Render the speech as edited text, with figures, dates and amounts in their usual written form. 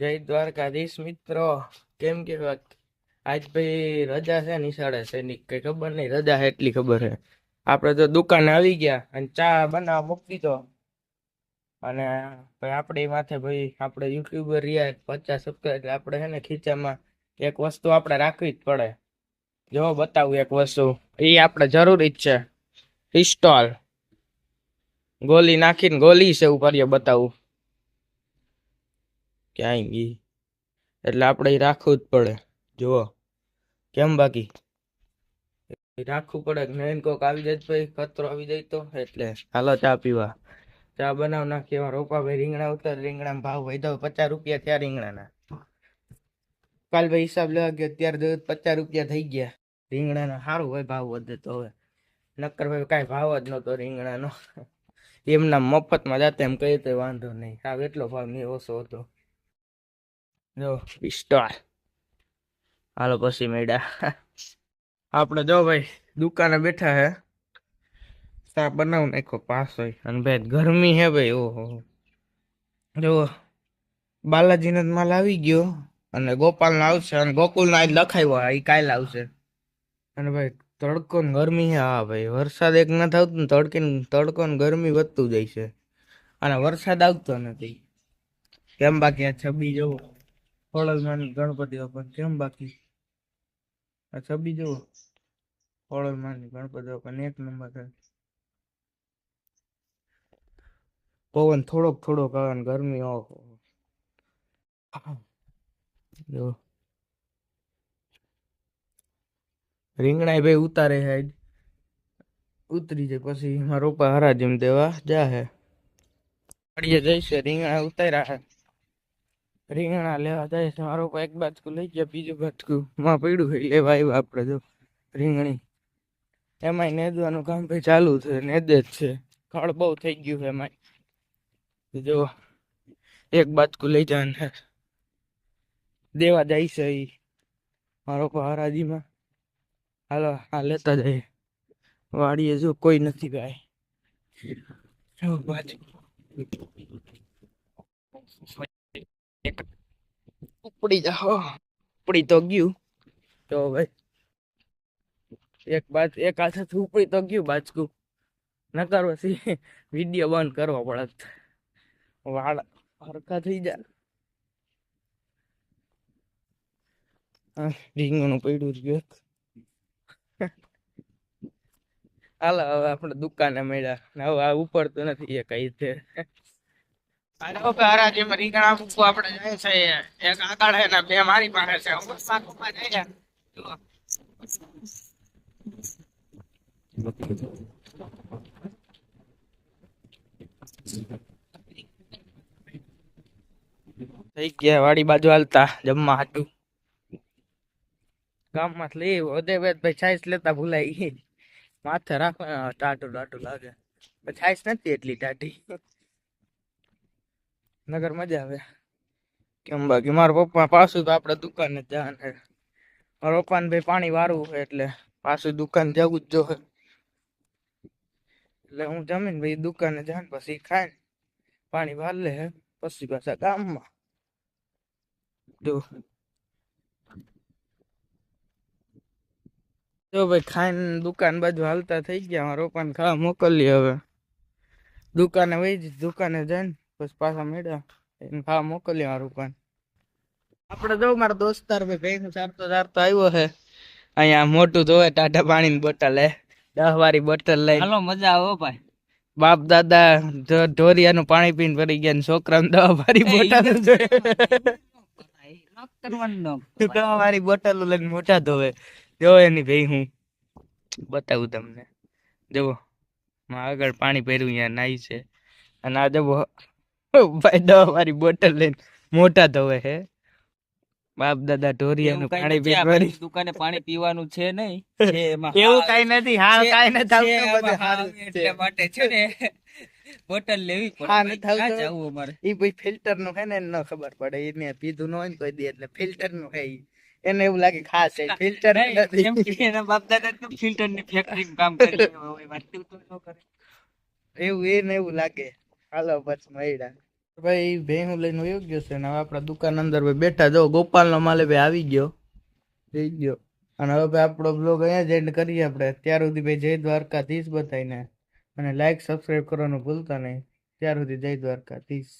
જય દ્વારકાધીશ મિત્રો. કેમ કે આજ ભાઈ રજા છે નિશાળે છે ની કઈ ખબર નહીં, રજા છે એટલી ખબર છે. આપણે તો દુકાને આવી ગયા અને ચા બનાવવા મૂકી દીધો. અને ભાઈ આપણી માથે ભાઈ આપણે યુટ્યુબર રહ્યા 50 સબસ્ક્રાઈબર, એટલે આપણે છે ને ખીચામાં એક વસ્તુ આપણે રાખવી જ પડે. જો બતાવું એક વસ્તુ, એ આપણે જરૂરી જ છે. પિસ્તોલ, ગોલી નાખીને ગોલી છે એવું કરીએ બતાવું ક્યાંય ગઈ, એટલે આપણે ઈ રાખવું જ પડે. જુઓ કેમ, બાકી રાખવું પડે. મેન કોક આવી જાય તો ભાઈ ખતરો આવી જાય તો, એટલે હાલો ચા પીવા. ચા બનાવ નાખી. એમાં રોપા ભાઈ રીંગણા ઉતર, રીંગણા ભાવ વધ્યો 50 રૂપિયા થયા રીંગણાના. કાલ ભાઈ હિસાબ લેવા ગયો ત્યારે 50 રૂપિયા થઈ ગયા રીંગણાના. સારું હોય ભાવ વધે તો. હવે નક્કર ભાઈ કાંઈ ભાવ જ નતો રીંગણાનો. એમના મફતમાં જાતે એમ કહીએ તો વાંધો નહીં. સાવ એટલો ભાવ નહીં, ઓછો હતો. જો પિસ્તોલ. હાલો પછી મેડા. આપણે જો ભાઈ દુકાને બેઠા હે, ચા બનાવ નાખો પાસો. અને ભાઈ ગરમી હે ભાઈ, ઓહો. જો બાલાજીનો માલ આવી ગયો અને ગોપાલનો આવશે, અને ગોકુલનો આજ લખાવ્યો એ કાલે આવશે. અને ભાઈ તડકો ને ગરમી હે. હા ભાઈ વરસાદ એક નથી આવતો ને, તડકો ને ગરમી વધતું જાય છે. અને વરસાદ આવતો નથી. કેમ બાકી આ છબી જોવો, ખોડલમાં ગણપતિ બાપા કેમ બાકી. આ છબી જોવો, ખોડલમાં ગણપતિ બાપા એક નંબર છે. પવન થોડોક આવે ને ગરમી ઓહો. જો રીંગણા ભાઈ ઉતારે છે, ઉતરી જાય પછી મારા રોપા હરાજીમ દેવા જા હે. અડીએ જઈશે, રીંગણા ઉતાર્યા હે, રીંગણા લેવા જાય છે. મારો એક બાજકું લઈ ગયા, બીજું બાજકું માં પડ્યું હોય લેવા આવ્યા આપણે. જો રીંગણી એમાંય નેદવાનું કામ ભાઈ ચાલુ છે, નેદે જ છે. ખડ બહુ થઈ ગયું છે એમાંય. જો એક બાજકું લઈ જવાને દેવા જાય છે ઈ મારો હરાજીમાં. હાલો હા લેતા જાય. વાડીએ જો કોઈ નથી ભાઈ. ઉપડી જાઓ, ઉપડી તો ગયું. તો ભાઈ એક હાથેથી ઉપડી તો ગયું બાજકું. ન કરો વિડીયો બંધ કરવો પડે, વાળ હરખા થઈ જાય. રીંગણું પડ્યું જ ગયું. હાલો હવે આપણે દુકાને મળ્યા. હવે આ ઉપડતું નથી એ કઈ છે. હરાજીમાં રીંગણા મૂકવા આપણે જાય છે. એક આગળ હે ને બે મારી પાસે છે. થઈ ગયા વાડી બાજુ હાલતા જમવા હાટું. ગામમાં લઈ ભાઈ છાઈસ લેતા ભૂલાઈ ગઈ. માથે રાખવા ટાટું લાગે. છાઈસ નથી એટલી ટાટી, નગર મજા આવે. કેમ બાકી મારા પપ્પા પાછું તો આપણે દુકાને જવાનું છે. મારા પપ્પાને ભાઈ પાણી વારવું છે, એટલે પાછું દુકાન જવું જ જોઈએ. એટલે હું જમીન ભાઈ દુકાને જાણ પછી ખાઈને પાણી વાર લે પછી પાછા ગામમાં. જો ભાઈ ખાઈને દુકાન બાજુ હાલતા થઈ ગયા. મારા પપ્પાને ખાવા મોકલીએ. હવે દુકાને દુકાને જઈને પછી પાછા મેળ્યા એને ખાવા મોકલીએ મારા પપ્પાને. આપણે જો મારા દોસ્તાર ભાઈ ભેગું ચારતો આવ્યો છે. અહીંયા મોટું ધોવે ટાઢા પાણી ની બોટલ 10 વાળી બોટલ લઈ. હાલો મજા આવો ભાઈ. બાપ દાદા ઢોરિયાનું પાણી પીને પડી ગયા ને છોકરાને 10 વાળી બોટલ 10 વાળી બોટલ લઈને મોટા ધોવે. જો એની ભાઈ હું બતાવું તમને. જુઓ આગળ પાણી ભર્યું અહીંયા નાઈ છે. અને આ જવો ભાઈ 10 વાળી બોટલ લઈને મોટા ધોવે હે. બાપ દાદા ઢોરિયાનું પાણી પીવાનું દુકાને પાણી પીવાનું છે નહીં. એવું કઈ નથી. હા કઈ નથી એટલે માટે છે ને બોટલ લેવી પડે. હા નથી આવતું અમારે. ઈ ભાઈ ફિલ્ટર નું છે ને ન ખબર પડે. એને પીધું ન હોય ને કોઈ દી, એટલે ફિલ્ટર નું છે. એને એવું લાગે ખાસ છે ફિલ્ટર નથી. એના બાપ દાદા ફિલ્ટર ની ફેક્ટરી કામ કરે એવું એને એવું લાગે. હાલો બસ મળ્યા. ભાઈ ભેહું લઈને વયો ગયો છે ને હવે આપણા દુકાન અંદર ભાઈ બેઠા જો ગોપાલનો માલે ભાઈ આવી ગયો જઈ ગયો અને હવે ભાઈ આપણો બ્લોગ અહીંયા જ એન્ડ કરીએ આપણે ત્યાર સુધી ભાઈ જય દ્વારકાધીશ બધાને અને લાઈક સબસ્ક્રાઈબ કરવાનું ભૂલતા નહીં ત્યાર સુધી જય દ્વારકાધીશ.